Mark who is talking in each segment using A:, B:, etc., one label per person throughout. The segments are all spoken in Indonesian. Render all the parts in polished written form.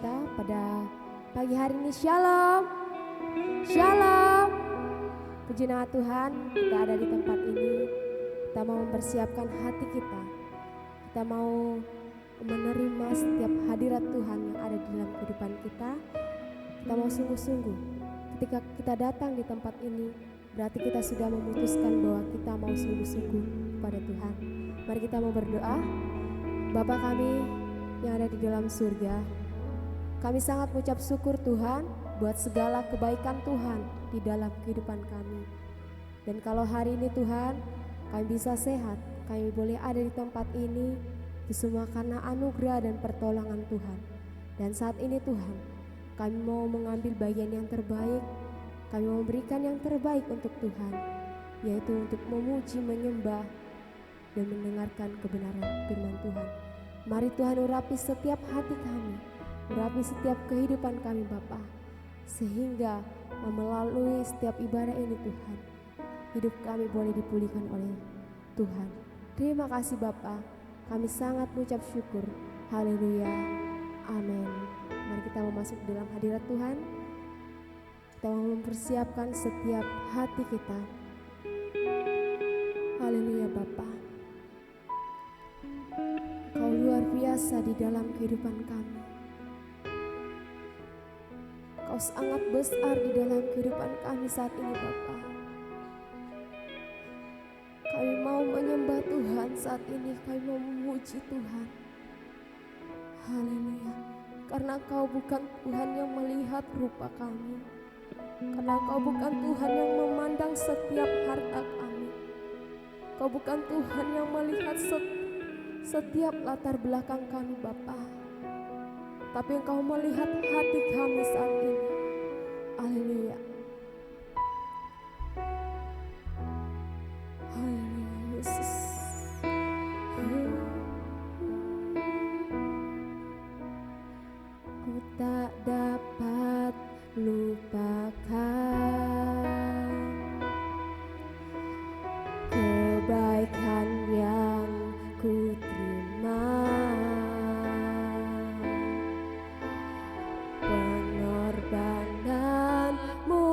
A: kita pada pagi hari ini. Shalom, shalom. Puji nama Tuhan, kita ada di tempat ini. Kita mau mempersiapkan hati kita. Kita mau menerima setiap hadirat Tuhan yang ada di dalam kehidupan kita. Kita mau sungguh-sungguh. Ketika kita datang di tempat ini, berarti kita sudah memutuskan bahwa kita mau sungguh-sungguh kepada Tuhan. Mari kita mau berdoa. Bapa kami yang ada di dalam surga, kami sangat mengucap syukur Tuhan buat segala kebaikan Tuhan di dalam kehidupan kami. Dan kalau hari ini Tuhan, kami bisa sehat, kami boleh ada di tempat ini, itu semua karena anugerah dan pertolongan Tuhan. Dan saat ini Tuhan, kami mau mengambil bagian yang terbaik, kami mau memberikan yang terbaik untuk Tuhan, yaitu untuk memuji, menyembah, dan mendengarkan kebenaran firman Tuhan. Mari Tuhan urapi setiap hati kami, urapi setiap kehidupan kami Bapa, sehingga melalui setiap ibadah ini Tuhan, hidup kami boleh dipulihkan oleh Tuhan. Terima kasih Bapa, kami sangat mengucap syukur. Haleluya, amin. Mari kita mau masuk dalam hadirat Tuhan. Kita mau mempersiapkan setiap hati kita. Haleluya Bapa, Kau luar biasa di dalam kehidupan kami. Kau sangat besar di dalam kehidupan kami saat ini Bapa. Kami mau menyembah Tuhan saat ini, kami mau memuji Tuhan. Haleluya. Karena Kau bukan Tuhan yang melihat rupa kami. Karena Kau bukan Tuhan yang memandang setiap harta kami. Kau bukan Tuhan yang melihat setiap latar belakang kami Bapa, tapi Engkau melihat hati kami saat ini. Haleluya. Haleluya Yesus. Ku tak dapat lupakan kebaikan yang ku terima, pengorbananmu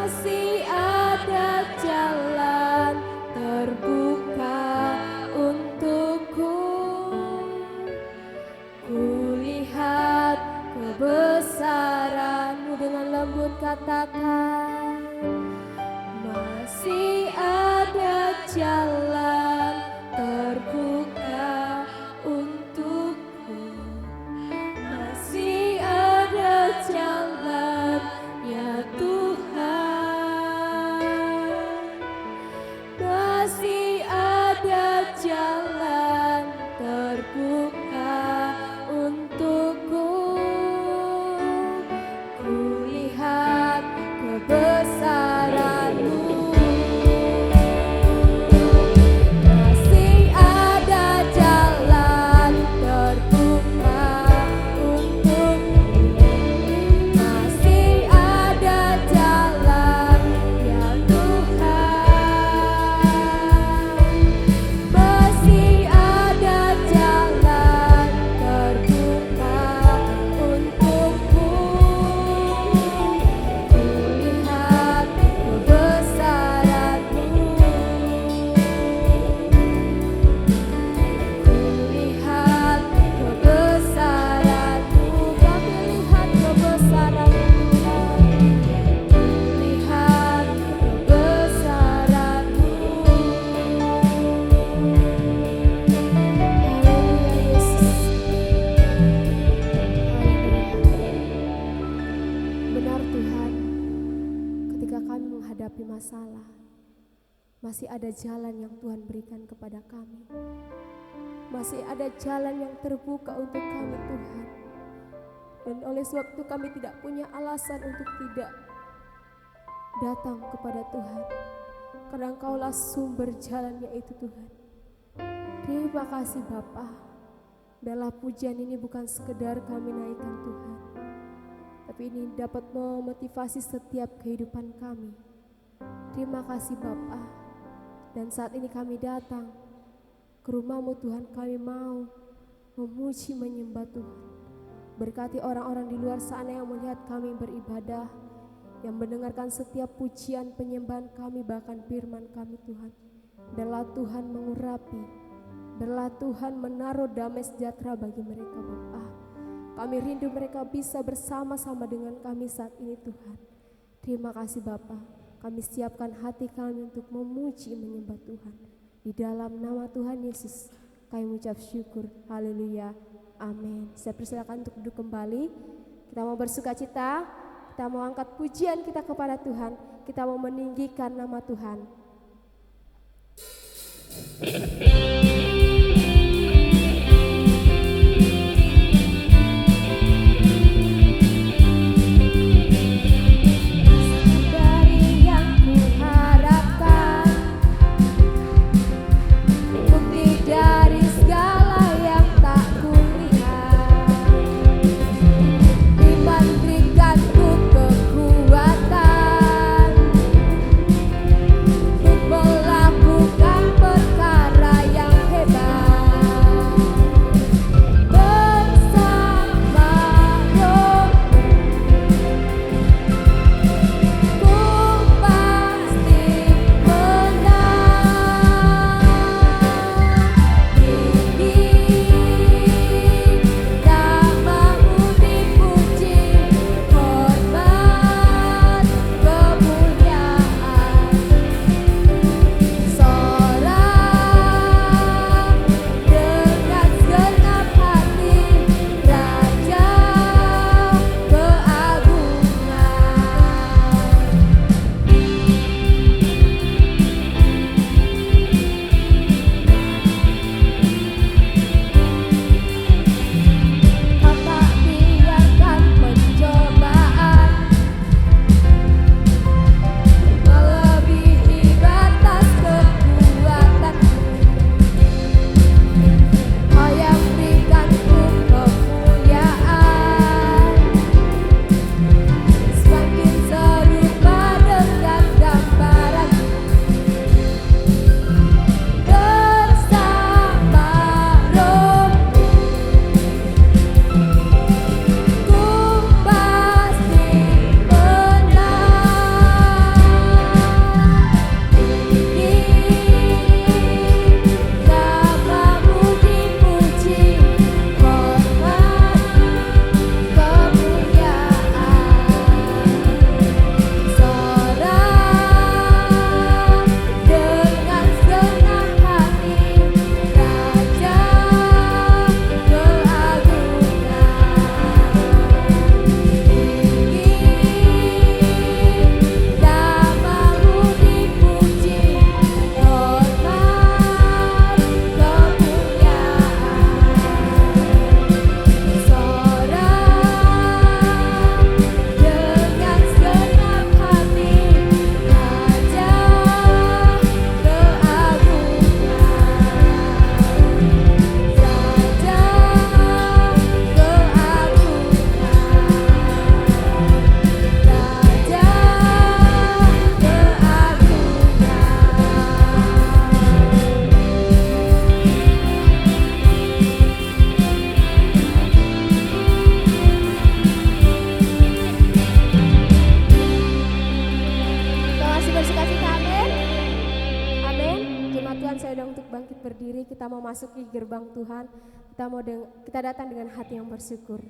A: masih ada jalan terbuka untukku. Kulihat kebesaran-Mu, dengan lembut katakan, masih ada jalan terbuka untukku. Masih ada jalan ya Tuhan. Masih ada jalan terbuka untukku. Kulihat kebesaran-Mu. Masih ada jalan terbuka untukku. Masih ada jalan ya Tuhan. Masih ada jalan terbuka untukku. Kulihat kebesaran-Mu. Kulihat kebesaran-Mu. Kami lihat kebesaran-Mu Tuhan. Kulihat kebesaran-Mu. Haleluya Yesus. Haleluya. Benar Tuhan, ketika kami menghadapi masalah, masih ada jalan yang Tuhan berikan kepada kami. Masih ada jalan yang terbuka untuk kami Tuhan. Dan oleh sebab itu kami tidak punya alasan untuk tidak datang kepada Tuhan, karena Engkaulah sumber jalannya itu Tuhan. Terima kasih Bapa. Biarlah pujian ini bukan sekedar kami naikkan Tuhan, tapi ini dapat memotivasi setiap kehidupan kami. Terima kasih Bapa. Dan saat ini kami datang ke rumah-Mu Tuhan, kami mau memuji menyembah Tuhan. Berkati orang-orang di luar sana yang melihat kami beribadah, yang mendengarkan setiap pujian penyembahan kami, bahkan firman kami Tuhan. Biarlah Tuhan mengurapi, biarlah Tuhan menaruh damai sejahtera bagi mereka Bapa. Kami rindu mereka bisa bersama-sama dengan kami saat ini Tuhan. Terima kasih Bapa. Kami siapkan hati kami untuk memuji menyembah Tuhan. Di dalam nama Tuhan Yesus kami mengucap syukur. Haleluya. Amin. Saya persilakan untuk duduk kembali. Kita mau bersukacita, kita mau angkat pujian kita kepada Tuhan, kita mau meninggikan nama Tuhan. Yang untuk bangkit berdiri, kita mau masuki gerbang Tuhan. Kita datang dengan hati yang bersyukur.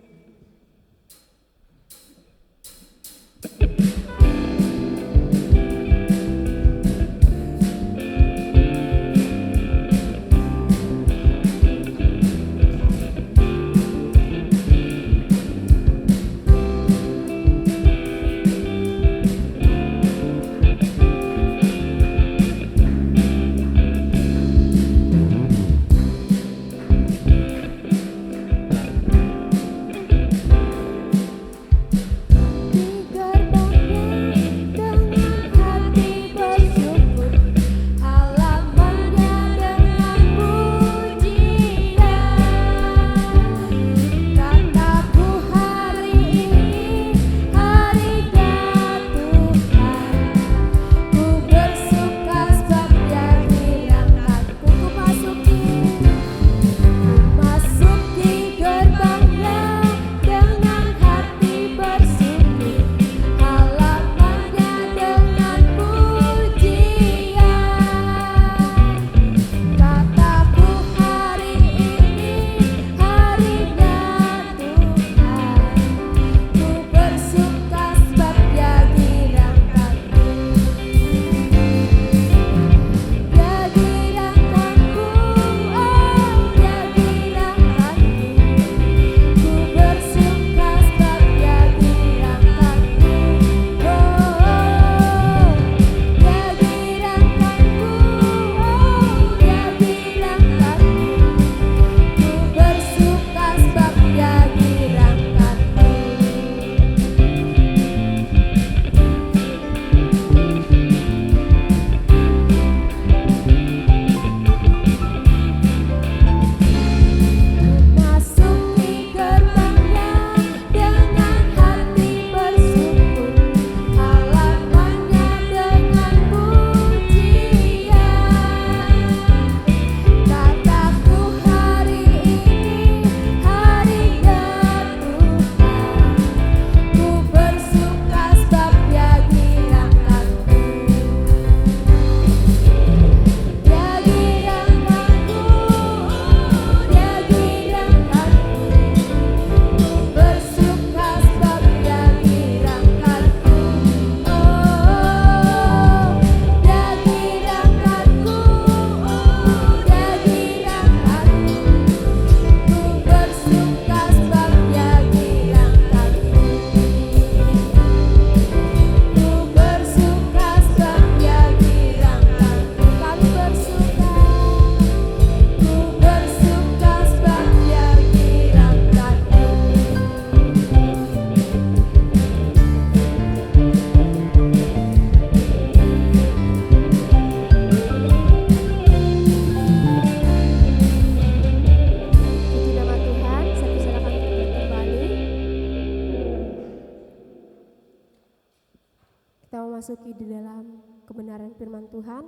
A: Masuki di dalam kebenaran firman Tuhan,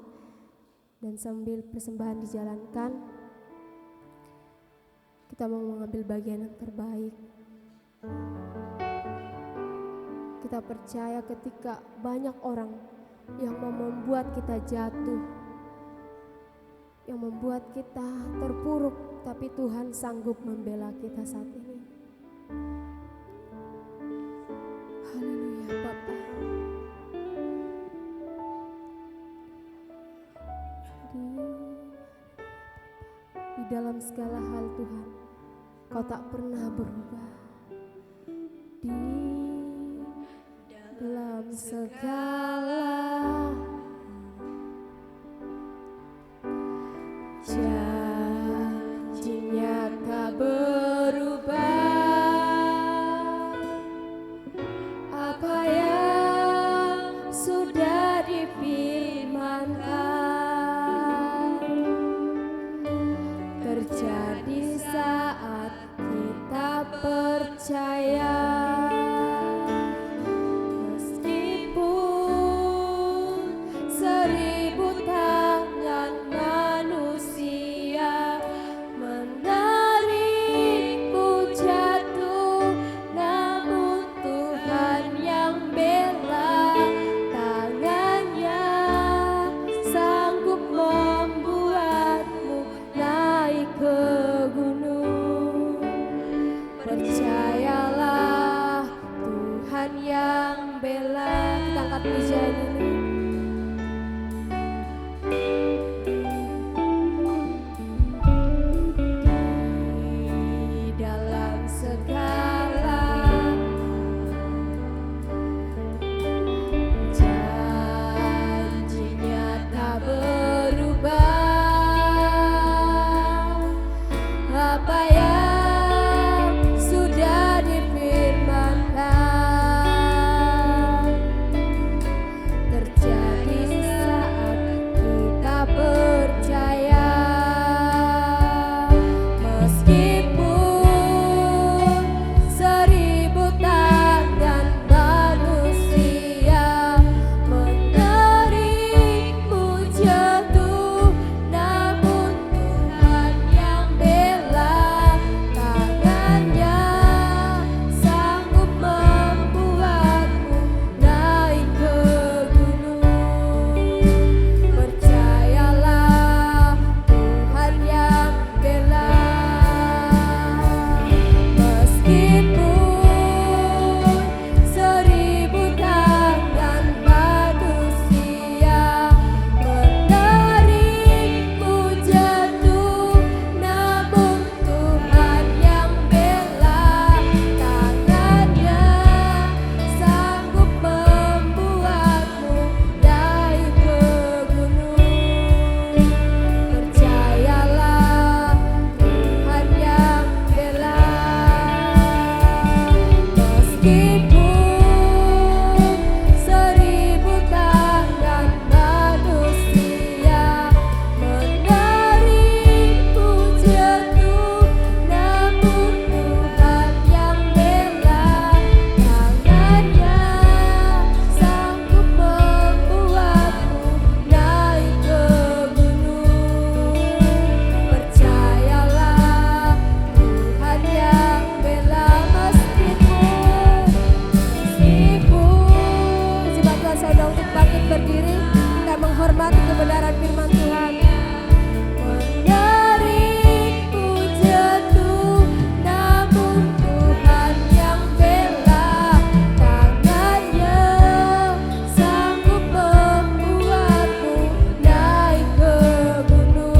A: dan sambil persembahan dijalankan, kita mau mengambil bagian yang terbaik. Kita percaya ketika banyak orang yang mau membuat kita jatuh, yang membuat kita terpuruk, tapi Tuhan sanggup membela kita saat ini. Haleluya Bapa. Di dalam segala hal Tuhan, Kau tak pernah berubah. Di dalam segala janji-Nya tak berubah. Apa yang sudah difirmankan terjadi saat kita percaya. Meskipun berdiri, kita menghormati kebenaran firman Tuhan. Mengeriku jatuh, namun Tuhan yang bela, tangannya sanggup membuatmu naik ke gunung.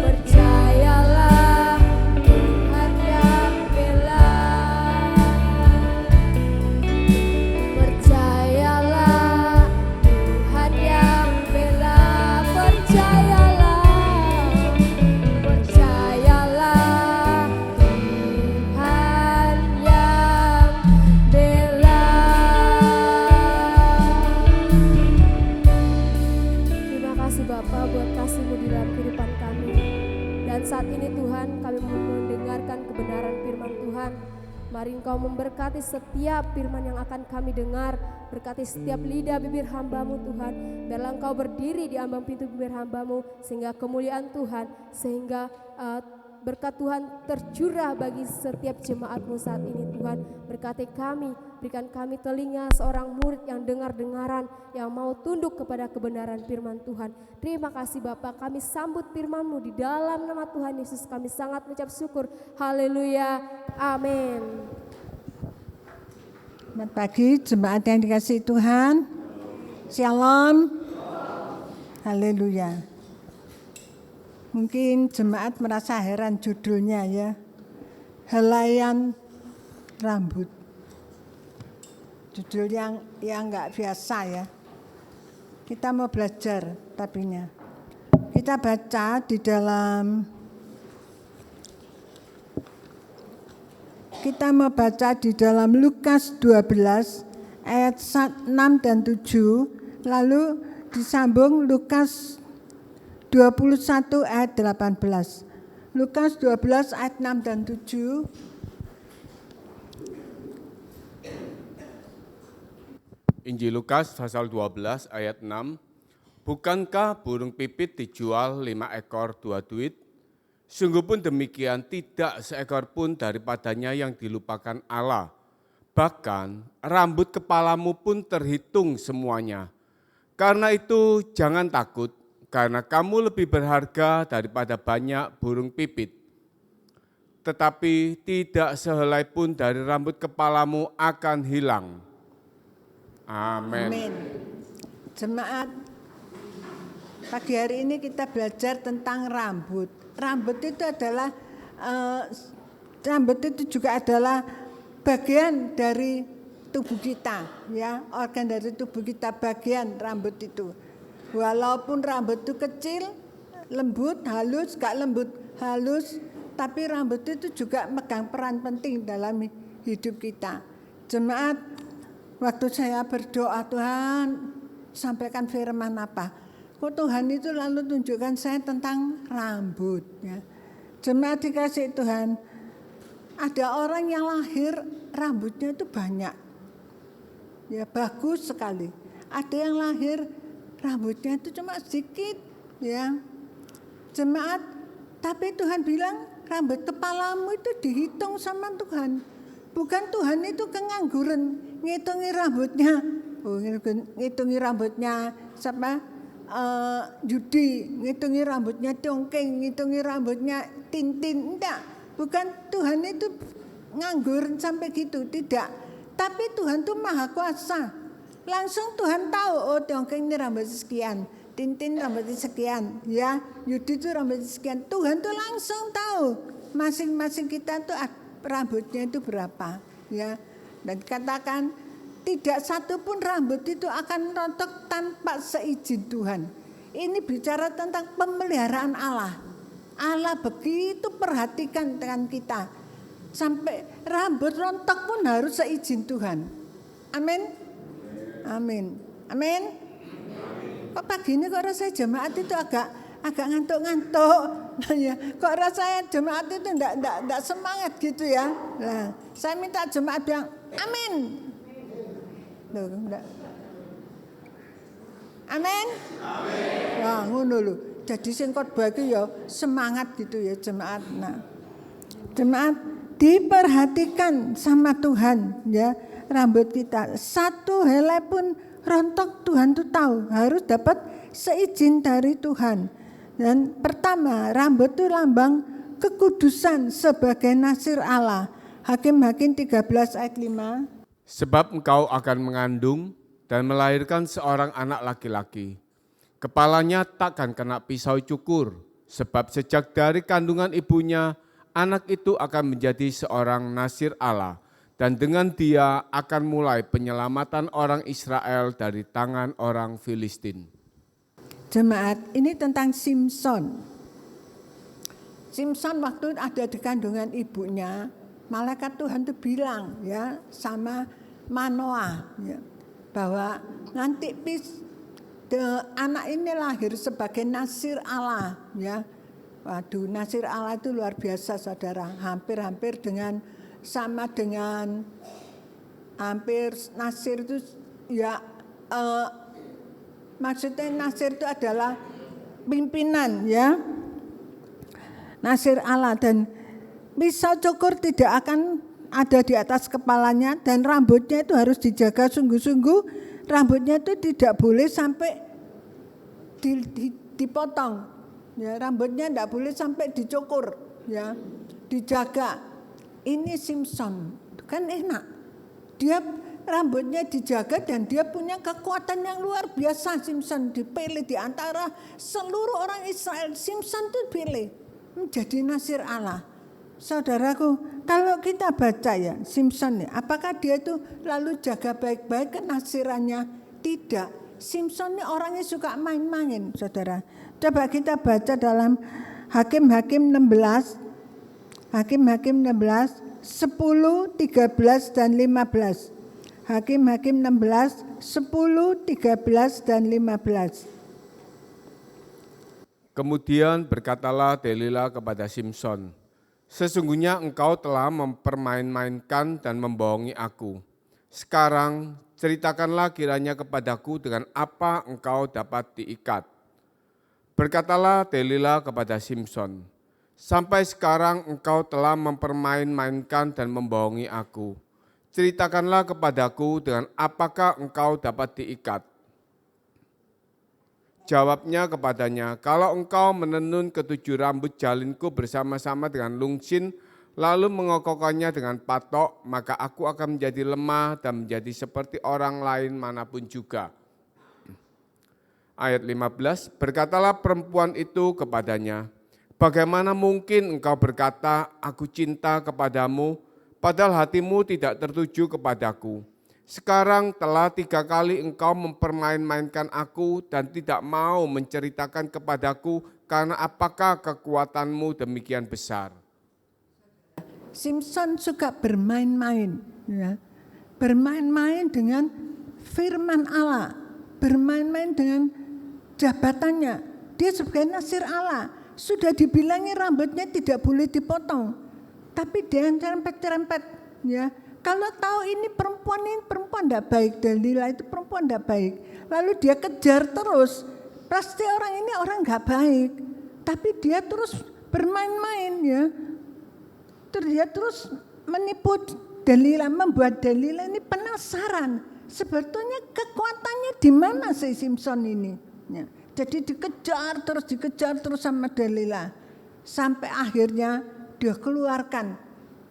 A: Percayalah Tuhan yang bela, percayalah Tuhan yang bela, percayalah, percayalah Tuhan yang bela. Terima kasih Bapa buat kasih-Mu di dalam kehidupan kami. Dan saat ini Tuhan, kami mendengarkan kebenaran firman Tuhan. Mari Engkau memberkati setiap firman yang akan kami dengar. Berkati setiap lidah bibir hamba-Mu Tuhan. Biarlah Engkau berdiri di ambang pintu bibir hamba-Mu, sehingga kemuliaan Tuhan, sehingga berkat Tuhan tercurah bagi setiap jemaat-Mu saat ini Tuhan. Berkati kami, berikan kami telinga seorang murid yang dengar-dengaran, yang mau tunduk kepada kebenaran firman Tuhan. Terima kasih Bapa, kami sambut firman-Mu di dalam nama Tuhan Yesus. Kami sangat mengucap syukur. Haleluya, amin.
B: Selamat pagi jemaat yang dikasihi Tuhan. Shalom. Haleluya. Mungkin jemaat merasa heran judulnya ya. Helaian rambut. Judul yang enggak biasa ya. Kita mau belajar tapinya. Kita baca di dalam Lukas 12 ayat 6 dan 7, lalu disambung Lukas 21 ayat 18. Lukas 12 ayat 6 dan 7.
C: Injil Lukas pasal 12 ayat 6. Bukankah burung pipit dijual 5 ekor 2 duit? Sungguh pun demikian tidak seekor pun daripadanya yang dilupakan Allah. Bahkan rambut kepalamu pun terhitung semuanya. Karena itu jangan takut, karena kamu lebih berharga daripada banyak burung pipit. Tetapi tidak sehelai pun dari rambut kepalamu akan hilang. Amin.
B: Amin. Jemaat, pagi hari ini kita belajar tentang rambut. Rambut itu juga adalah bagian dari tubuh kita, ya, organ dari tubuh kita, bagian rambut itu. Walaupun rambut itu kecil, lembut, halus, gak lembut, halus, tapi rambut itu juga megang peran penting dalam hidup kita. Jemaat, waktu saya berdoa, Tuhan sampaikan firman apa? Kok Tuhan itu lalu tunjukkan saya tentang rambut. Ya. Jemaat dikasih Tuhan, ada orang yang lahir rambutnya itu banyak, ya bagus sekali. Ada yang lahir rambutnya itu cuma sedikit, ya. Jemaat, tapi Tuhan bilang rambut kepalamu itu dihitung sama Tuhan. Bukan Tuhan itu kengangguran ngitungi rambutnya. Ngitungi rambutnya siapa? Judi, ngitungi rambutnya Dongkeng, ngitungi rambutnya Tintin. Enggak, bukan Tuhan itu nganggur sampai gitu, tidak. Tapi Tuhan itu maha kuasa. Langsung Tuhan tahu, oh Dongkeng ini rambut sekian, Tintin rambutnya sekian, ya, Yudi itu rambutnya sekian. Tuhan tuh langsung tahu masing-masing kita tuh rambutnya itu berapa, ya. Dan dikatakan tidak satu pun rambut itu akan rontok tanpa seizin Tuhan. Ini bicara tentang pemeliharaan Allah. Allah begitu perhatikan dengan kita. Sampai rambut rontok pun harus seizin Tuhan. Amin. Amin. Amin. Kok pagi ini kok rasanya jemaat itu agak ngantuk-ngantuk. Ya, kok rasanya jemaat itu enggak semangat gitu ya. Nah, saya minta jemaat bilang amin. Loh, enggak. Amin. Amin. Wah, ngono lho. Jadi sing khotbah iki ya semangat gitu ya jemaat. Nah, jemaat diperhatikan sama Tuhan ya rambut kita. Satu helai pun rontok Tuhan tuh tahu harus dapat seizin dari Tuhan. Dan pertama, rambut itu lambang kekudusan sebagai nasir Allah. Hakim-Hakim 13 ayat 5.
C: Sebab engkau akan mengandung dan melahirkan seorang anak laki-laki. Kepalanya takkan kena pisau cukur, sebab sejak dari kandungan ibunya, anak itu akan menjadi seorang nasir Allah. Dan dengan dia akan mulai penyelamatan orang Israel dari tangan orang Filistin.
B: Jemaat, ini tentang Simson. Simson waktu ada di kandungan ibunya, malaikat Tuhan itu bilang ya sama Manoah ya, bahwa nanti anak ini lahir sebagai nasir Allah ya. Waduh, nasir Allah itu luar biasa saudara, hampir-hampir sama dengan hampir nasir itu ya maksudnya nasir itu adalah pimpinan ya. Nasir Allah, dan pisau cukur tidak akan ada di atas kepalanya, dan rambutnya itu harus dijaga sungguh-sungguh. Rambutnya itu tidak boleh sampai dipotong. Ya, rambutnya tidak boleh sampai dicukur, ya. Dijaga. Ini Simson, kan enak. Dia rambutnya dijaga dan dia punya kekuatan yang luar biasa. Simson dipilih di antara seluruh orang Israel. Simson itu dipilih menjadi nasir Allah. Saudaraku, kalau kita baca ya Simson, apakah dia itu lalu jaga baik-baik kenasirannya? Tidak. Simson ini orangnya suka main-main, saudara. Coba kita baca dalam Hakim-Hakim 16. Hakim-Hakim 16, 10, 13, dan 15. Hakim-Hakim 16, 10, 13, dan 15.
C: Kemudian berkatalah Delila kepada Simson, sesungguhnya engkau telah mempermain-mainkan dan membohongi aku. Sekarang ceritakanlah kiranya kepadaku dengan apa engkau dapat diikat. Berkatalah Delila kepada Simson, sampai sekarang engkau telah mempermain-mainkan dan membohongi aku. Ceritakanlah kepadaku dengan apakah engkau dapat diikat. Jawabnya kepadanya, kalau engkau menenun ketujuh rambut jalinku bersama-sama dengan lungsin, lalu mengokohkannya dengan patok, maka aku akan menjadi lemah dan menjadi seperti orang lain manapun juga. Ayat 15, berkatalah perempuan itu kepadanya, bagaimana mungkin engkau berkata, aku cinta kepadamu, padahal hatimu tidak tertuju kepadaku. Sekarang telah 3 kali engkau mempermain-mainkan aku dan tidak mau menceritakan kepadaku, karena apakah kekuatanmu demikian besar?
B: Simson suka bermain-main, ya. Bermain-main dengan firman Allah, bermain-main dengan jabatannya. Dia sebagai nasir Allah, sudah dibilangi rambutnya tidak boleh dipotong, tapi dia cerempet-cerempet, ya. Kalau tahu ini perempuan tidak baik, Delila itu perempuan tidak baik, lalu dia kejar terus, pasti orang ini orang nggak baik, tapi dia terus bermain-main, ya. Dia terus menipu Delila, membuat Delila ini penasaran. Sebetulnya kekuatannya di mana si Simson ini? Ya. Jadi dikejar terus sama Delila. Sampai akhirnya dia keluarkan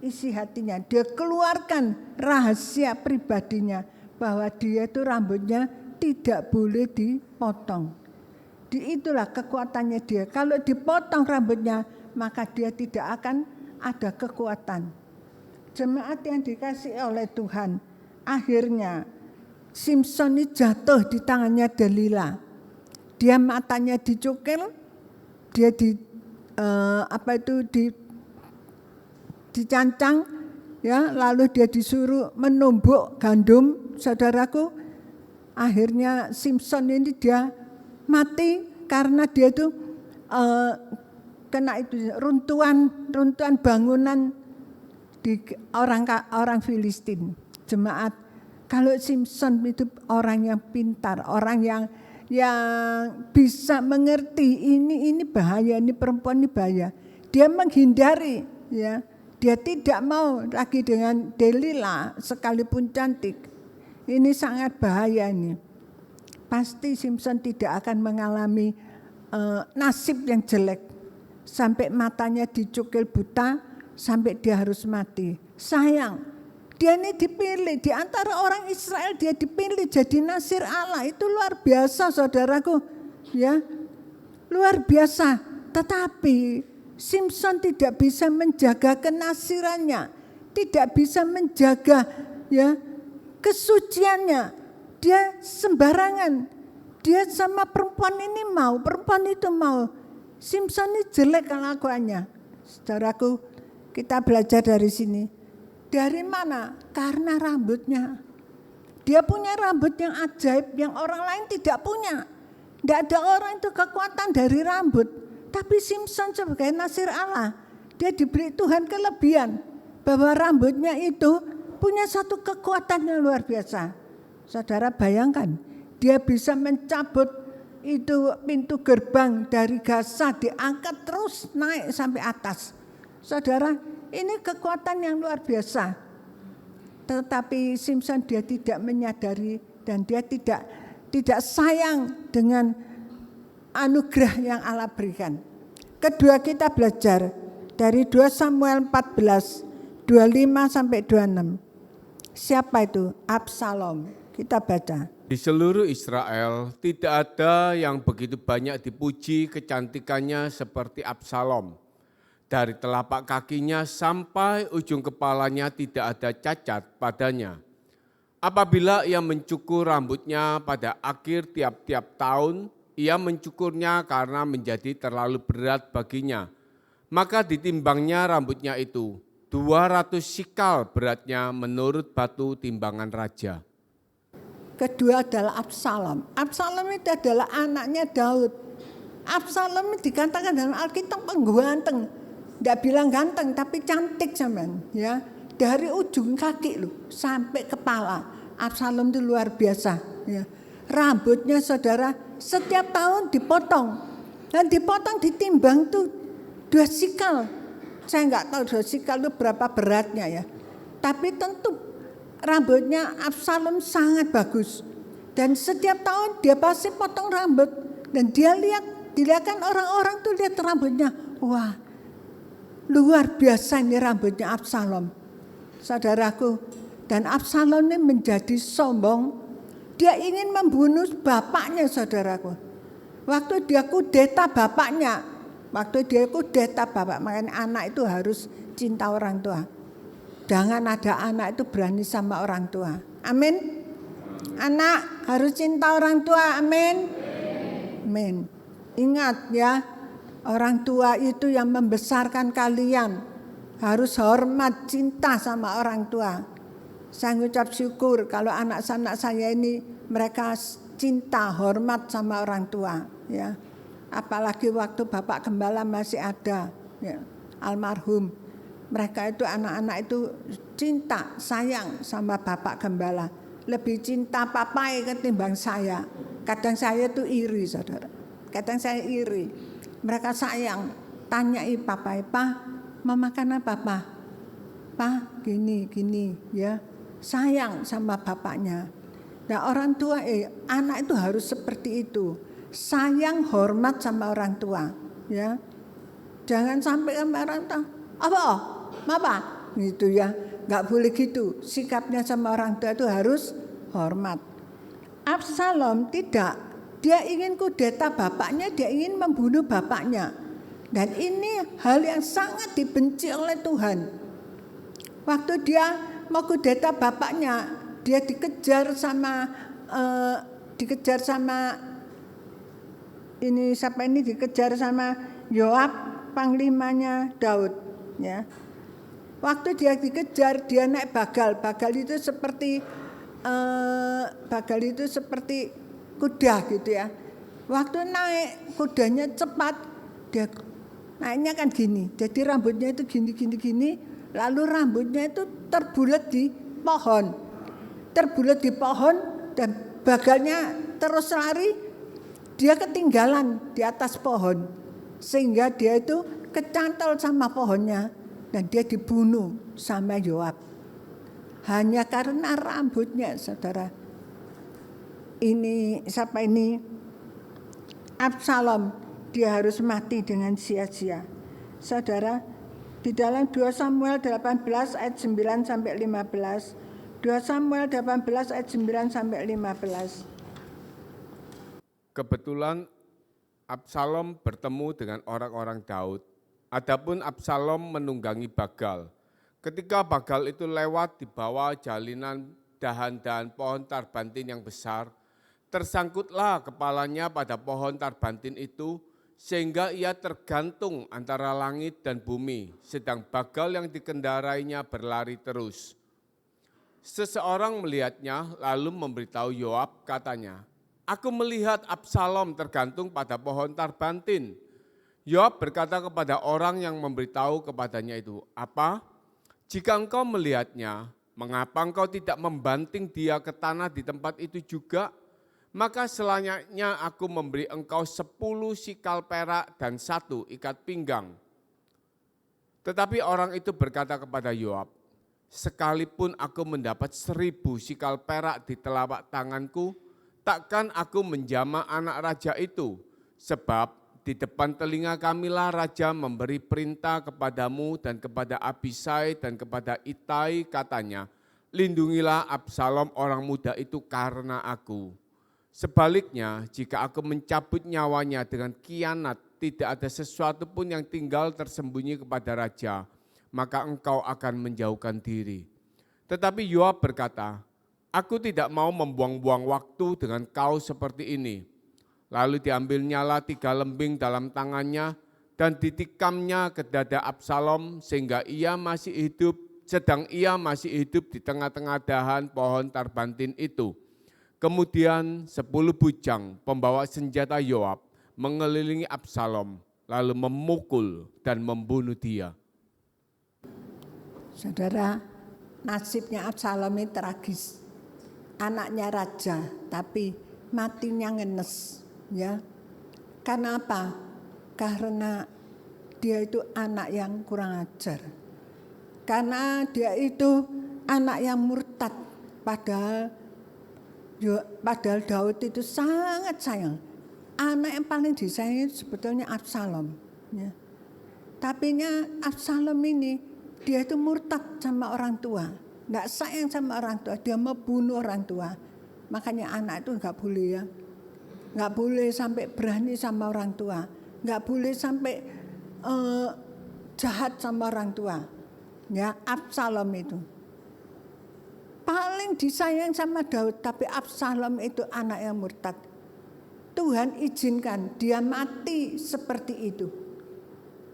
B: isi hatinya. Dia keluarkan rahasia pribadinya. Bahwa dia itu rambutnya tidak boleh dipotong. Itulah kekuatannya dia. Kalau dipotong rambutnya, maka dia tidak akan ada kekuatan. Jemaat yang dikasihi oleh Tuhan, akhirnya Simson ini jatuh di tangannya Delila. Dia matanya dicukil, dia dicancang, ya, lalu dia disuruh menumbuk gandum, saudaraku. Akhirnya Simson ini dia mati karena dia itu kena itu runtuhan bangunan di orang Filistin. Jemaat, kalau Simson itu orang yang pintar, orang yang bisa mengerti ini bahaya, ini perempuan ini bahaya. Dia menghindari, ya. Dia tidak mau lagi dengan Delila sekalipun cantik. Ini sangat bahaya ini. pasti Simpson tidak akan mengalami nasib yang jelek. Sampai matanya dicukil buta, sampai dia harus mati. Sayang, dia ini dipilih di antara orang Israel, dia dipilih jadi nasir Allah. Itu luar biasa, saudaraku, ya, luar biasa. Tetapi Simpson tidak bisa menjaga kenasirannya, tidak bisa menjaga, ya, kesuciannya. Dia sembarangan, dia sama perempuan ini mau, perempuan itu mau. Simpson ini jelek kelakuannya. Saudaraku, kita belajar dari sini. Dari mana? Karena rambutnya. Dia punya rambut yang ajaib, yang orang lain tidak punya. Tidak ada orang itu kekuatan dari rambut. Tapi Simpson sebagai nasir Allah, dia diberi Tuhan kelebihan. Bahwa rambutnya itu punya satu kekuatan yang luar biasa. Saudara bayangkan, dia bisa mencabut itu pintu gerbang dari Gaza, diangkat terus naik sampai atas. Saudara, ini kekuatan yang luar biasa. Tetapi Simpson dia tidak menyadari dan dia tidak sayang dengan anugerah yang Allah berikan. Kedua, kita belajar dari 2 Samuel 14, 25 sampai 26. Siapa itu? Absalom. Kita baca.
C: Di seluruh Israel tidak ada yang begitu banyak dipuji kecantikannya seperti Absalom. Dari telapak kakinya sampai ujung kepalanya tidak ada cacat padanya. Apabila ia mencukur rambutnya pada akhir tiap-tiap tahun, ia mencukurnya karena menjadi terlalu berat baginya. Maka ditimbangnya rambutnya itu, 200 sikal beratnya menurut batu timbangan raja.
B: Kedua adalah Absalom. Absalom itu adalah anaknya Daud. Absalom dikatakan dalam Alkitab pengganteng. Tidak bilang ganteng tapi cantik sampean, ya. Dari ujung kaki loh sampai kepala. Absalom itu luar biasa, ya. Rambutnya saudara setiap tahun dipotong. Dan dipotong ditimbang tuh 2 sikal. Saya nggak tahu 2 sikal itu berapa beratnya ya. Tapi tentu rambutnya Absalom sangat bagus. Dan setiap tahun dia pasti potong rambut. Dan dia dilihatkan orang-orang tuh lihat rambutnya. Wah, luar biasa ini rambutnya Absalom. Saudaraku, dan Absalom ini menjadi sombong. Dia ingin membunuh bapaknya, saudaraku. Waktu dia kudeta bapaknya. Makanya anak itu harus cinta orang tua. Jangan ada anak itu berani sama orang tua. Amin. Anak harus cinta orang tua. Amin. Amin. Ingat ya, orang tua itu yang membesarkan kalian. Harus hormat, cinta sama orang tua. Saya ngucap syukur kalau anak-anak saya ini mereka cinta, hormat sama orang tua. Ya. Apalagi waktu Bapak Gembala masih ada, ya, almarhum. Mereka itu anak-anak itu cinta, sayang sama Bapak Gembala. Lebih cinta papai ketimbang saya. Kadang saya itu iri, saudara. Kadang saya iri. Mereka sayang, tanyai papai, "Pa, mau makan apa, Pa? Pa, gini, ya." Sayang sama bapaknya. Nah, orang tua, anak itu harus seperti itu. Sayang, hormat sama orang tua, ya. Jangan sampai sama orang tua, apa, gitu ya. Nggak boleh gitu. Sikapnya sama orang tua itu harus hormat. Absalom tidak. Dia ingin kudeta bapaknya, dia ingin membunuh bapaknya. Dan ini hal yang sangat dibenci oleh Tuhan. Waktu dia mau kudeta bapaknya, dia dikejar sama dikejar sama Yoab, panglimanya Daud, ya. Waktu dia dikejar, dia naik bagal. Bagal itu seperti kuda gitu ya. Waktu naik kudanya cepat, dia naiknya kan gini. Jadi rambutnya itu gini. Lalu rambutnya itu terbulat di pohon dan bagalnya terus lari. Dia ketinggalan di atas pohon sehingga dia itu kecantol sama pohonnya dan dia dibunuh sama Yoab. Hanya karena rambutnya, saudara. Absalom, dia harus mati dengan sia-sia. Saudara, di dalam 2 Samuel 18 ayat 9 sampai 15. 2 Samuel 18 ayat 9 sampai 15.
C: Kebetulan Absalom bertemu dengan orang-orang Daud. Adapun Absalom menunggangi Bagal. Ketika Bagal itu lewat di bawah jalinan dahan-dahan pohon tarbantin yang besar, tersangkutlah kepalanya pada pohon tarbantin itu, sehingga ia tergantung antara langit dan bumi, sedang Bagal yang dikendarainya berlari terus. Seseorang melihatnya lalu memberitahu Yoab, katanya, "Aku melihat Absalom tergantung pada pohon tarbantin." Yoab berkata kepada orang yang memberitahu kepadanya itu, "Apa? Jika engkau melihatnya, mengapa engkau tidak membanting dia ke tanah di tempat itu juga? Maka selayaknya aku memberi engkau 10 sikal perak dan 1 ikat pinggang." Tetapi orang itu berkata kepada Yoab, "Sekalipun aku mendapat 1000 sikal perak di telapak tanganku, takkan aku menjamah anak raja itu, sebab di depan telinga kamilah raja memberi perintah kepadamu dan kepada Abisai dan kepada Itai, katanya, lindungilah Absalom orang muda itu karena aku. Sebaliknya, jika aku mencabut nyawanya dengan khianat, tidak ada sesuatu pun yang tinggal tersembunyi kepada raja, maka engkau akan menjauhkan diri." Tetapi Yoab berkata, "Aku tidak mau membuang-buang waktu dengan kau seperti ini." Lalu diambilnyalah 3 lembing dalam tangannya dan ditikamnya ke dada Absalom sehingga sedang ia masih hidup di tengah-tengah dahan pohon tarbantin itu. Kemudian 10 bujang pembawa senjata Yoab mengelilingi Absalom, lalu memukul dan membunuh dia.
B: Saudara, nasibnya Absalom ini tragis. Anaknya raja, tapi matinya ngenes. Ya, karena apa? Karena dia itu anak yang kurang ajar. Karena dia itu anak yang murtad, padahal Daud itu sangat sayang. Anak yang paling disayangi sebetulnya Absalom. Ya. Tapi Absalom ini, dia itu murtad sama orang tua. Nggak sayang sama orang tua, dia mau bunuh orang tua. Makanya anak itu nggak boleh ya. Nggak boleh sampai berani sama orang tua. Nggak boleh sampai jahat sama orang tua. Ya, Absalom itu paling disayang sama Daud, tapi Absalom itu anak yang murtad. Tuhan izinkan dia mati seperti itu.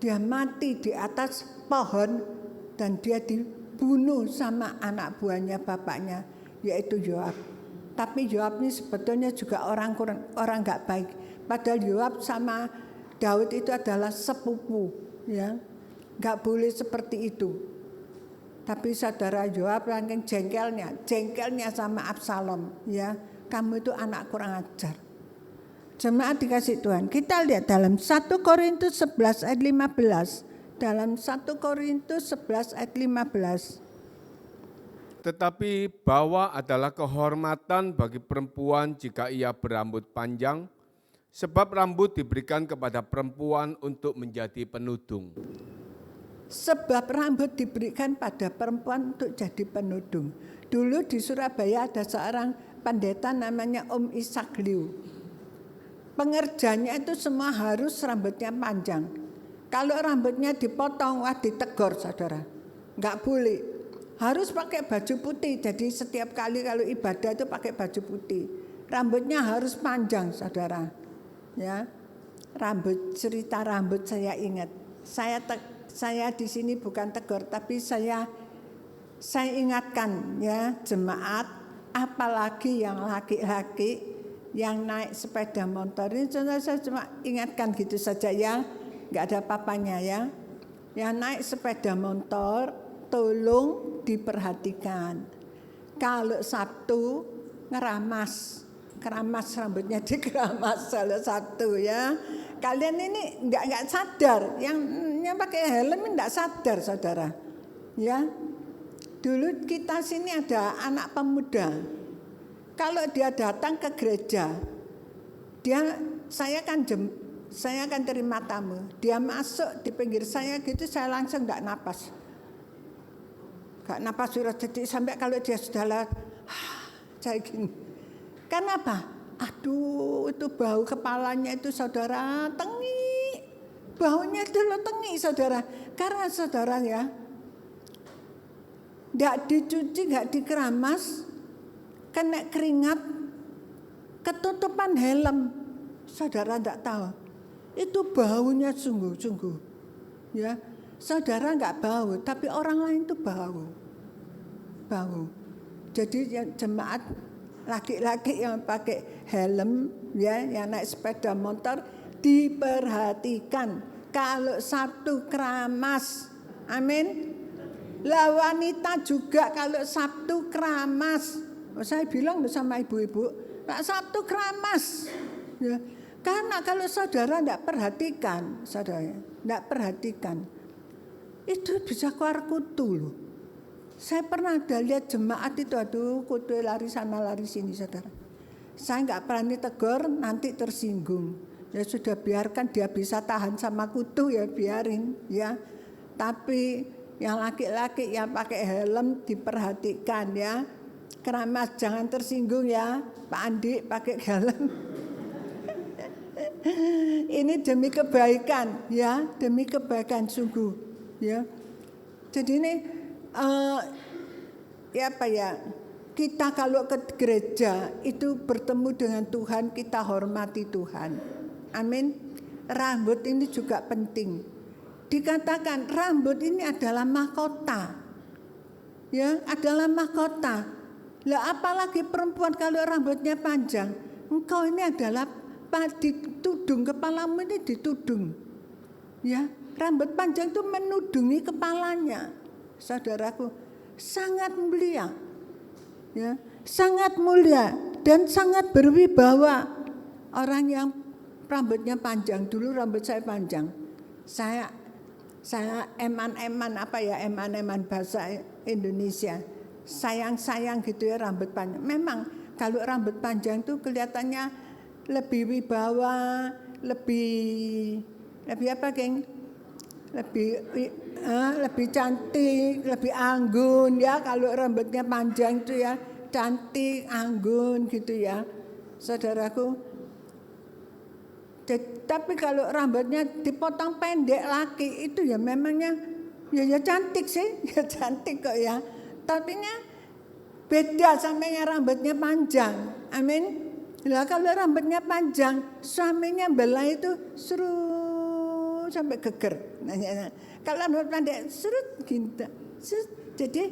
B: Dia mati di atas pohon dan dia dibunuh sama anak buahnya bapaknya, yaitu Yoab. Tapi Yoab ini sebetulnya juga orang nggak baik. Padahal Yoab sama Daud itu adalah sepupu, ya, nggak boleh seperti itu. Tapi saudara Yoab saking jengkelnya sama Absalom, ya, kamu itu anak kurang ajar. Jemaat dikasih Tuhan, kita lihat dalam 1 Korintus 11 ayat 15. Dalam 1 Korintus 11 ayat 15.
C: Tetapi bahwa adalah kehormatan bagi perempuan jika ia berambut panjang, sebab rambut diberikan kepada perempuan untuk menjadi penudung.
B: Sebab rambut diberikan pada perempuan untuk jadi penudung. Dulu di Surabaya ada seorang pendeta namanya Om Ishak Liu. Pengerjanya itu semua harus rambutnya panjang. Kalau rambutnya dipotong, ditegur saudara. Nggak boleh. Harus pakai baju putih. Jadi setiap kali kalau ibadah itu pakai baju putih. Rambutnya harus panjang saudara. Ya, cerita rambut saya ingat. Saya di sini bukan tegur, tapi saya ingatkan ya jemaat, apalagi yang laki-laki yang naik sepeda motor ini, saya cuma ingatkan gitu saja ya, nggak ada apa-apanya ya. Yang naik sepeda motor tolong diperhatikan. Kalau Sabtu keramas rambutnya dikeramas salah satu ya. Kalian ini nggak sadar, yang pakai helm ini nggak sadar saudara. Ya, dulu kita sini ada anak pemuda. Kalau dia datang ke gereja, saya kan terima tamu. Dia masuk di pinggir saya gitu, saya langsung enggak napas. Enggak napas sudah jadi sampai kalau dia sudah lewat, saya gini. Kenapa? Aduh, itu bau kepalanya itu saudara tengi. Baunya itu lo tengi saudara. Karena saudara ya, enggak dicuci, enggak dikeramas, kena keringat, ketutupan helm. Saudara enggak tahu. Itu baunya sungguh-sungguh. Ya, saudara enggak bau, tapi orang lain itu bau. Bau. Jadi jemaat laki-laki yang pakai helm, ya, yang naik sepeda motor diperhatikan. Kalau Sabtu keramas, amin. Lah wanita juga kalau Sabtu keramas. Saya bilang sama ibu-ibu, Pak Sabtu keramas. Ya, karena kalau saudara tidak perhatikan, itu bisa keluar kutu loh. Saya pernah ada lihat jemaat itu, aduh kutu lari sana lari sini saudara. Saya nggak berani tegur, nanti tersinggung. Ya sudah biarkan dia bisa tahan sama kutu ya biarin ya. Tapi yang laki-laki yang pakai helm diperhatikan ya. Keramas jangan tersinggung ya, Pak Andi pakai helm. Ini demi kebaikan ya, demi kebaikan sungguh ya. Jadi ini kita kalau ke gereja itu bertemu dengan Tuhan, kita hormati Tuhan. Amin. Rambut ini juga penting. Dikatakan rambut ini adalah mahkota. Ya, adalah mahkota. Lah apalagi perempuan kalau rambutnya panjang, engkau ini adalah ditudung, kepalamu ini ditudung. Ya, rambut panjang itu menudungi kepalanya. Saudaraku, sangat mulia. Ya, sangat mulia dan sangat berwibawa. Orang yang rambutnya panjang, dulu rambut saya panjang. Saya eman-eman bahasa Indonesia. Sayang-sayang gitu ya rambut panjang. Memang kalau rambut panjang itu kelihatannya lebih wibawa, lebih apa, geng? Lebih cantik, lebih anggun ya kalau rambutnya panjang itu ya, cantik, anggun gitu ya. Saudaraku. Tapi kalau rambutnya dipotong pendek laki itu ya memangnya ya cantik sih, ya cantik kok ya. Tapi beda sama yang rambutnya panjang. Amin. Lah kalau rambutnya panjang, suaminya belah itu seru sampai geger. Kalau rambut pendek serut gitu. Jadi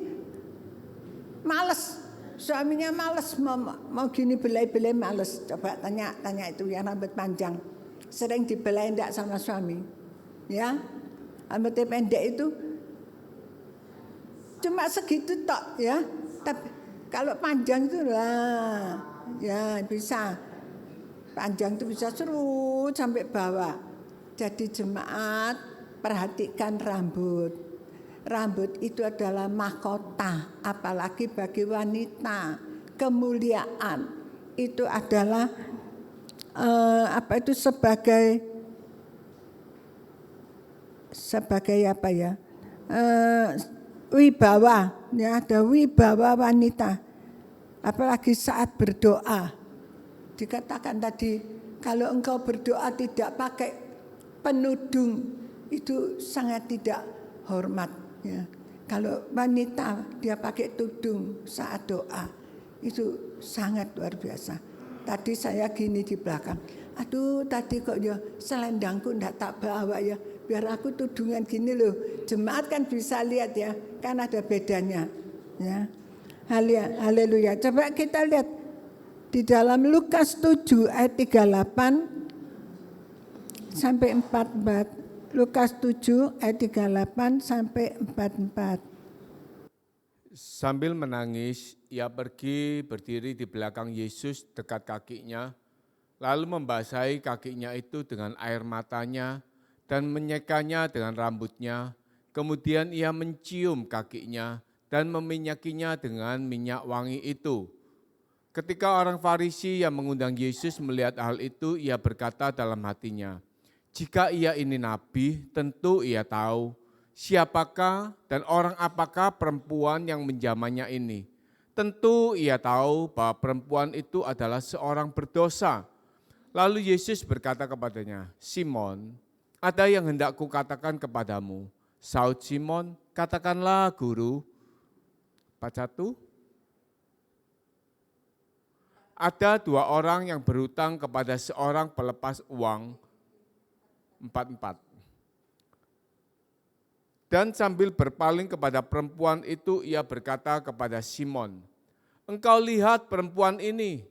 B: males. Suaminya males mau gini belai-belai males. Coba tanya itu yang rambut panjang. Sering dibelai enggak sama suami. Ya. Rambutnya pendek itu cuma segitu tok ya. Tapi kalau panjang itu lah ya bisa. Panjang itu bisa seru sampai bawah. Jadi jemaat perhatikan rambut. Rambut itu adalah mahkota, apalagi bagi wanita. Kemuliaan itu adalah sebagai apa ya? Wibawa, ya ada wibawa wanita. Apalagi saat berdoa. Dikatakan tadi kalau engkau berdoa tidak pakai penudung itu sangat tidak hormat ya. Kalau wanita dia pakai tudung saat doa itu sangat luar biasa. Tadi saya gini di belakang. Aduh tadi kok ya selendangku ndak tak bawa ya. Biar aku tudungan gini loh. Jemaat kan bisa lihat ya. Kan ada bedanya ya. Haleluya. Coba kita lihat di dalam Lukas 7 ayat 38 sampai 44. Lukas 7 ayat 38 sampai 44.
C: Sambil menangis, ia pergi berdiri di belakang Yesus dekat kakinya, lalu membasahi kakinya itu dengan air matanya dan menyekanya dengan rambutnya. Kemudian ia mencium kakinya dan meminyakinya dengan minyak wangi itu. Ketika orang Farisi yang mengundang Yesus melihat hal itu, ia berkata dalam hatinya, "Jika ia ini nabi, tentu ia tahu siapakah dan orang apakah perempuan yang menjamahnya ini. Tentu ia tahu bahwa perempuan itu adalah seorang berdosa." Lalu Yesus berkata kepadanya, "Simon, ada yang hendak kukatakan kepadamu." Saud Simon, "Katakanlah Guru." 41. Ada 2 orang yang berhutang kepada seorang pelepas uang. 44. Dan sambil berpaling kepada perempuan itu, ia berkata kepada Simon, "Engkau lihat perempuan ini,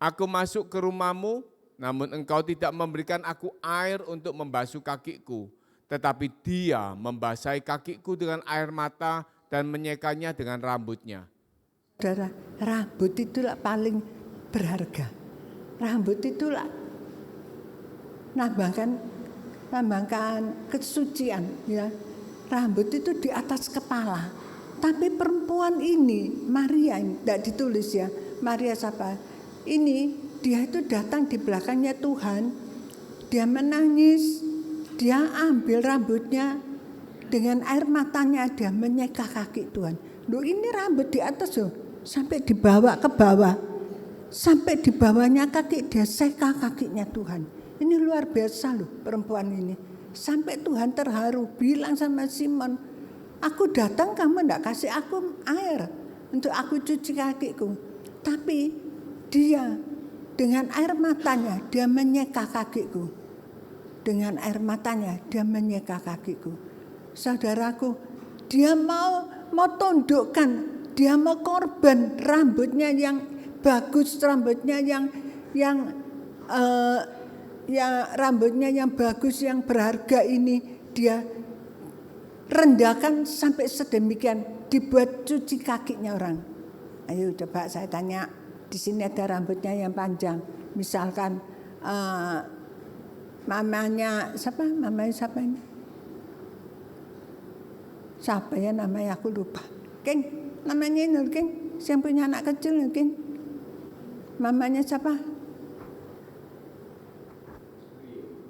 C: aku masuk ke rumahmu, namun engkau tidak memberikan aku air untuk membasuh kakiku, tetapi dia membasahi kakiku dengan air mata dan menyekanya dengan rambutnya."
B: Saudara, rambut itulah paling berharga. Rambut itulah lambangkan kesucian, ya. Rambut itu di atas kepala. Tapi perempuan ini, Maria, tidak ditulis ya. Maria siapa? Ini dia itu datang di belakangnya Tuhan. Dia menangis, dia ambil rambutnya, dengan air matanya dia menyeka kaki Tuhan. Loh, ini rambut di atas loh, sampai dibawa ke bawah. Sampai di bawahnya kaki dia seka kakinya Tuhan. Ini luar biasa loh perempuan ini. Sampai Tuhan terharu bilang sama Simon, "Aku datang kamu enggak kasih aku air untuk aku cuci kakiku." Tapi dia dengan air matanya dia menyeka kakiku. Dengan air matanya dia menyeka kakiku. Saudaraku, dia mau tundukkan, dia mau korban rambutnya yang bagus, rambutnya yang rambutnya yang bagus, yang berharga ini dia rendahkan sampai sedemikian, dibuat cuci kakinya orang. Ayo coba saya tanya, di sini ada rambutnya yang panjang, misalkan mamanya siapa ini? Siapa ya namanya, aku lupa. King, namanya ini King, yang punya anak kecil King. Mamanya siapa?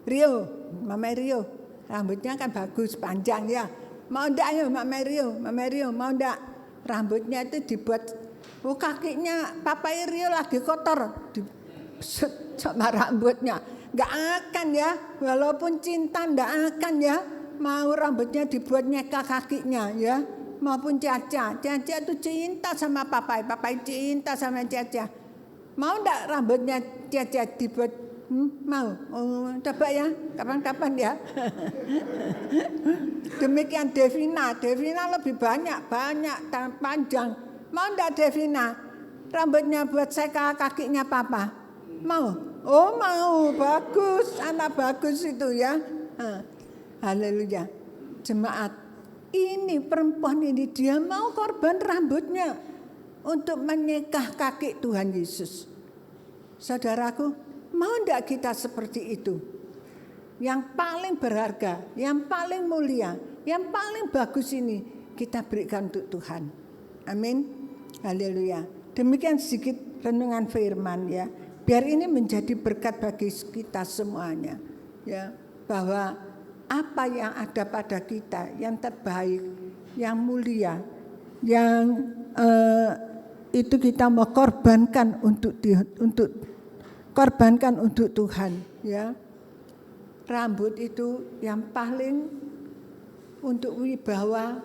B: Rio, Mama Rio. Rambutnya kan bagus, panjang ya. Mau ndak ya Mama Rio, mau ndak? Rambutnya itu dibuat, kakinya Papa Rio lagi kotor, sama rambutnya. Nggak akan ya, walaupun cinta ndak akan ya, mau rambutnya dibuat nyeka kakinya ya. Maupun Caca itu cinta sama Papa cinta sama Caca. Mau ndak rambutnya Caca dibuat? Mau? Coba ya, kapan-kapan ya. Demikian Devina lebih banyak dan panjang. Mau ndak Devina? Rambutnya buat seka kakinya Papa? Mau? Oh mau, bagus, anak bagus itu ya. Haleluya. Jemaat, ini perempuan ini dia mau korban rambutnya untuk menyekah kaki Tuhan Yesus. Saudaraku, mau enggak kita seperti itu? Yang paling berharga, yang paling mulia, yang paling bagus ini kita berikan untuk Tuhan. Amin. Haleluya. Demikian sedikit renungan firman ya. Biar ini menjadi berkat bagi kita semuanya. Ya, bahwa apa yang ada pada kita yang terbaik, yang mulia, yang itu kita mau korbankan untuk Tuhan ya. Rambut itu yang paling untuk wibawa,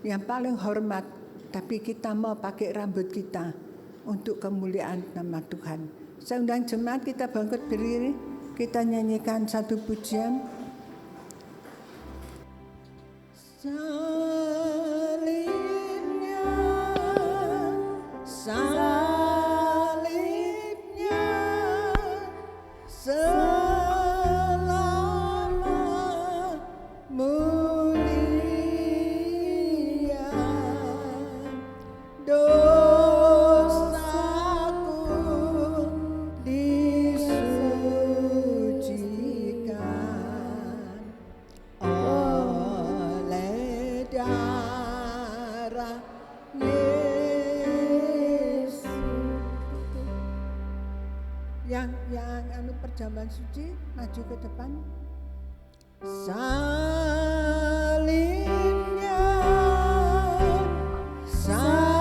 B: yang paling hormat, tapi kita mau pakai rambut kita untuk kemuliaan nama Tuhan. Saya undang jemaat kita bangkit berdiri, kita nyanyikan satu pujian. Yesus perjamuan suci, maju ke depan. Salibnya, salibnya,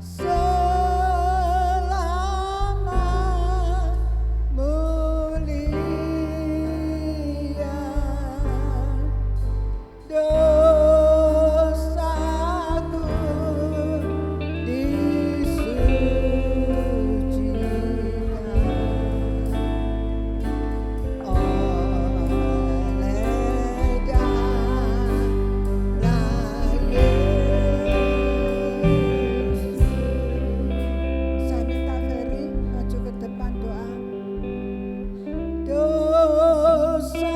B: selamat mulia, dosaku disucikan oleh darah Yesus. Saya minta Ferry maju ke depan doa. Dosaku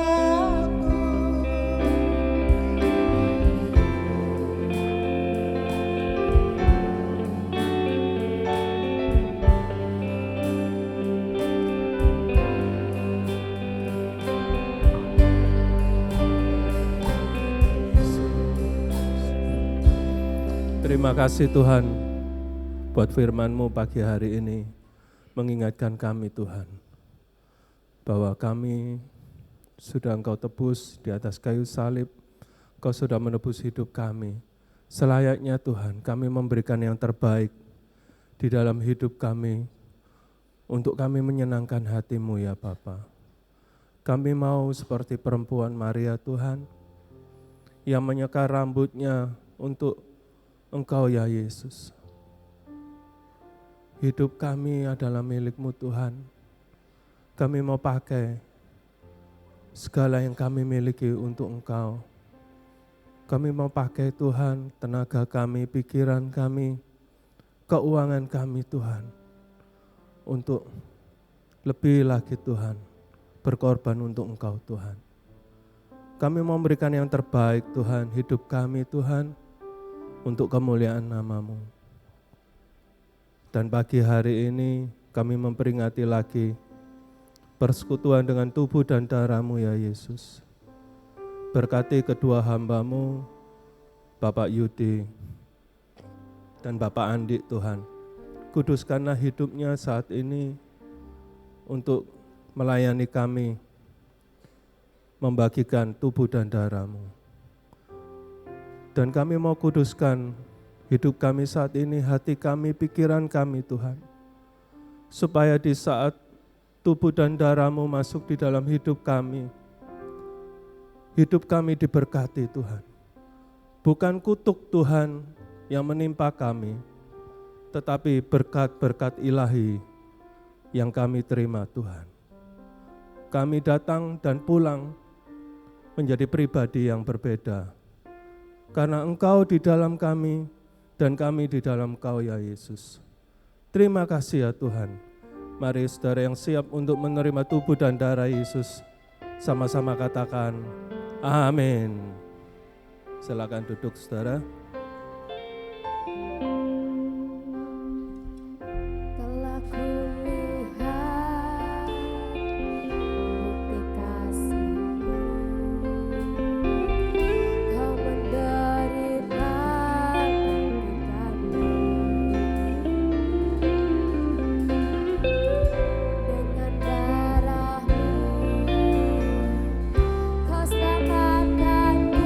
D: Terima kasih Tuhan buat firman-Mu pagi hari ini mengingatkan kami Tuhan bahwa kami sudah Engkau tebus di atas kayu salib, Engkau sudah menebus hidup kami. Selayaknya Tuhan kami memberikan yang terbaik di dalam hidup kami untuk kami menyenangkan hati-Mu ya Bapa. Kami mau seperti perempuan Maria Tuhan yang menyeka rambutnya untuk Engkau ya Yesus. Hidup kami adalah milik-Mu Tuhan. Kami mau pakai segala yang kami miliki untuk Engkau. Kami mau pakai Tuhan tenaga kami, pikiran kami, keuangan kami Tuhan. Untuk lebih lagi Tuhan, berkorban untuk Engkau Tuhan. Kami mau memberikan yang terbaik Tuhan, hidup kami Tuhan, untuk kemuliaan nama-Mu. Dan pagi hari ini kami memperingati lagi persekutuan dengan tubuh dan darah-Mu ya Yesus. Berkati kedua hamba-Mu, Bapak Yudi dan Bapak Andi Tuhan. Kuduskanlah hidupnya saat ini untuk melayani kami, membagikan tubuh dan darah-Mu. Dan kami mau kuduskan hidup kami saat ini, hati kami, pikiran kami Tuhan. Supaya di saat tubuh dan darah-Mu masuk di dalam hidup kami diberkati Tuhan. Bukan kutuk Tuhan yang menimpa kami, tetapi berkat-berkat ilahi yang kami terima Tuhan. Kami datang dan pulang menjadi pribadi yang berbeda. Karena Engkau di dalam kami dan kami di dalam Engkau ya Yesus. Terima kasih ya Tuhan. Mari saudara yang siap untuk menerima tubuh dan darah Yesus, sama-sama katakan amin. Silakan duduk saudara.
A: Telah kulihat bukti kasih-Mu, Kau menderita ganti dengan darah-Mu, Kau selamatkanku.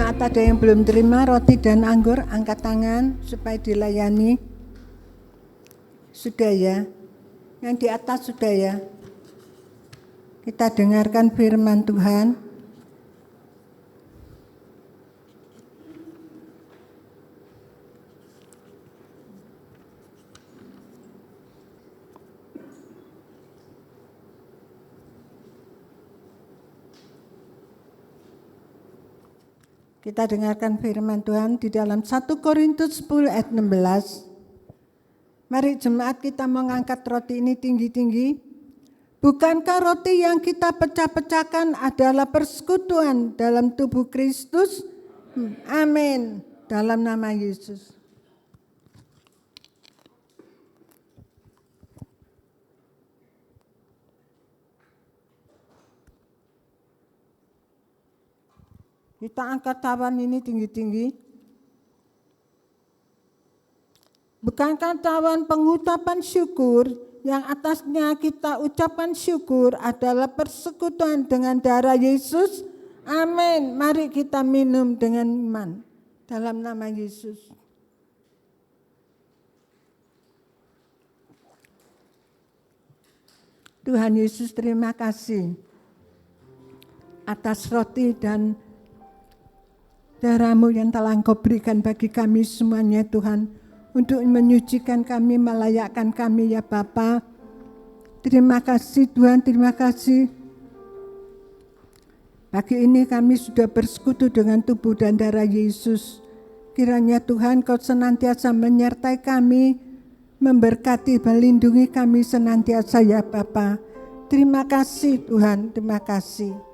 B: Jemaat ada yang belum terima roti dan anggur, angkat tangan supaya dilayani. Sudah ya? Yang di atas sudah ya? Kita dengarkan firman Tuhan. Kita dengarkan firman Tuhan di dalam 1 Korintus 10 ayat 16. Mari jemaat kita mengangkat roti ini tinggi-tinggi. Bukankah roti yang kita pecah-pecahkan adalah persekutuan dalam tubuh Kristus? Amin. Dalam nama Yesus. Kita angkat cawan ini tinggi-tinggi. Bukankah cawan pengucapan syukur yang atasnya kita ucapkan syukur adalah persekutuan dengan darah Yesus? Amin. Mari kita minum dengan iman dalam nama Yesus. Tuhan Yesus, terima kasih atas roti dan darah-Mu yang telah Engkau berikan bagi kami semuanya Tuhan, untuk menyucikan kami, melayakkan kami ya Bapa. Terima kasih Tuhan, terima kasih. Pagi ini kami sudah bersekutu dengan tubuh dan darah Yesus. Kiranya Tuhan Kau senantiasa menyertai kami, memberkati, melindungi kami senantiasa ya Bapa. Terima kasih Tuhan, terima kasih.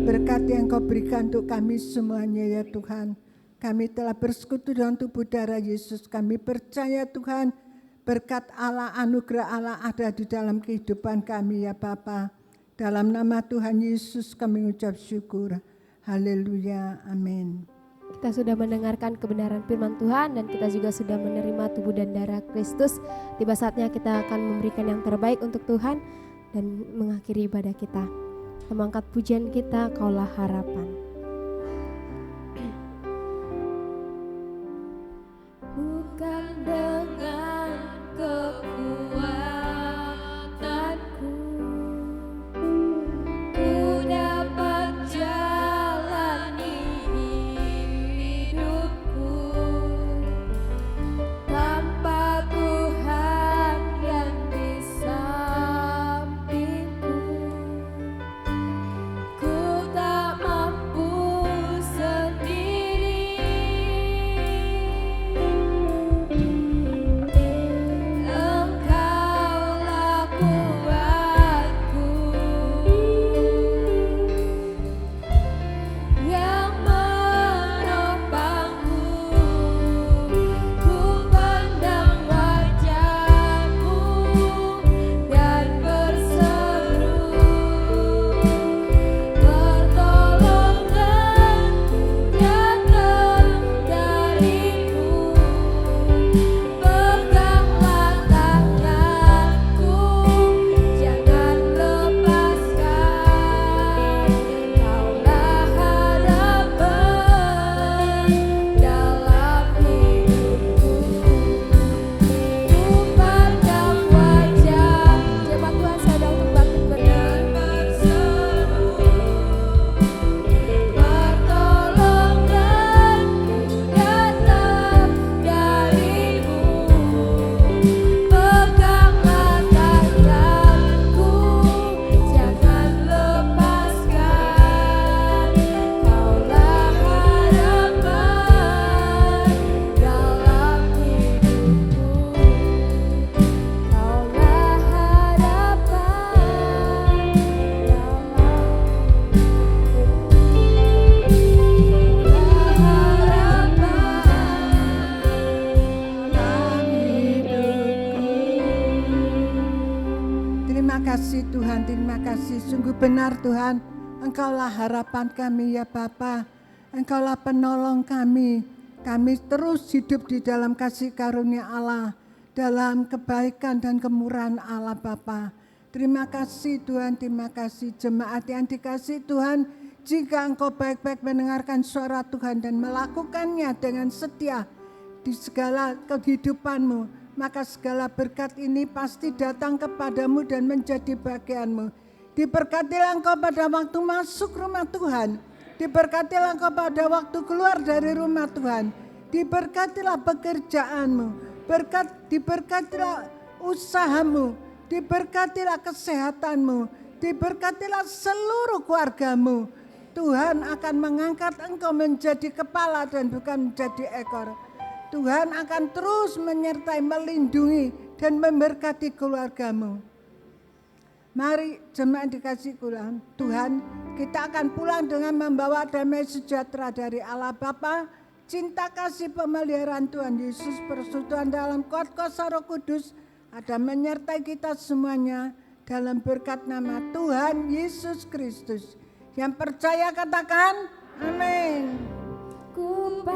B: Berkat yang Kau berikan untuk kami semuanya ya Tuhan. Kami telah bersekutu dengan tubuh darah Yesus. Kami percaya Tuhan, berkat Allah, anugerah Allah ada di dalam kehidupan kami ya Bapa. Dalam nama Tuhan Yesus kami ucap syukur. Haleluya, amin.
A: Kita sudah mendengarkan kebenaran firman Tuhan dan kita juga sudah menerima tubuh dan darah Kristus. Tiba saatnya kita akan memberikan yang terbaik untuk Tuhan dan mengakhiri ibadah kita. Kita mengangkat pujian kita, Kaulah harapan. Bukan dengan kekuatanku ku dapat jalani hidupku tanpa Tuhan yang di sampingku. Ku tak mampu
B: terima kasih. Sungguh benar Tuhan, Engkaulah harapan kami ya Bapa. Engkaulah penolong kami. Kami terus hidup di dalam kasih karunia Allah, dalam kebaikan dan kemurahan Allah Bapa. Terima kasih Tuhan, terima kasih jemaat yang dikasih Tuhan. Jika engkau baik-baik mendengarkan suara Tuhan dan melakukannya dengan setia di segala kehidupanmu, maka segala berkat ini pasti datang kepadamu dan menjadi bagianmu. Diberkatilah engkau pada waktu masuk rumah Tuhan. Diberkatilah engkau pada waktu keluar dari rumah Tuhan. Diberkatilah pekerjaanmu. Diberkatilah usahamu. Diberkatilah kesehatanmu. Diberkatilah seluruh keluargamu. Tuhan akan mengangkat engkau menjadi kepala dan bukan menjadi ekor. Tuhan akan terus menyertai, melindungi, dan memberkati keluargamu. Mari jemaat dikasih Tuhan, kita akan pulang dengan membawa damai sejahtera dari Allah Bapa, cinta kasih pemeliharaan Tuhan Yesus, persekutuan dalam kuasa Roh Kudus, ada menyertai kita semuanya dalam berkat nama Tuhan Yesus Kristus. Yang percaya katakan amin.
A: Ku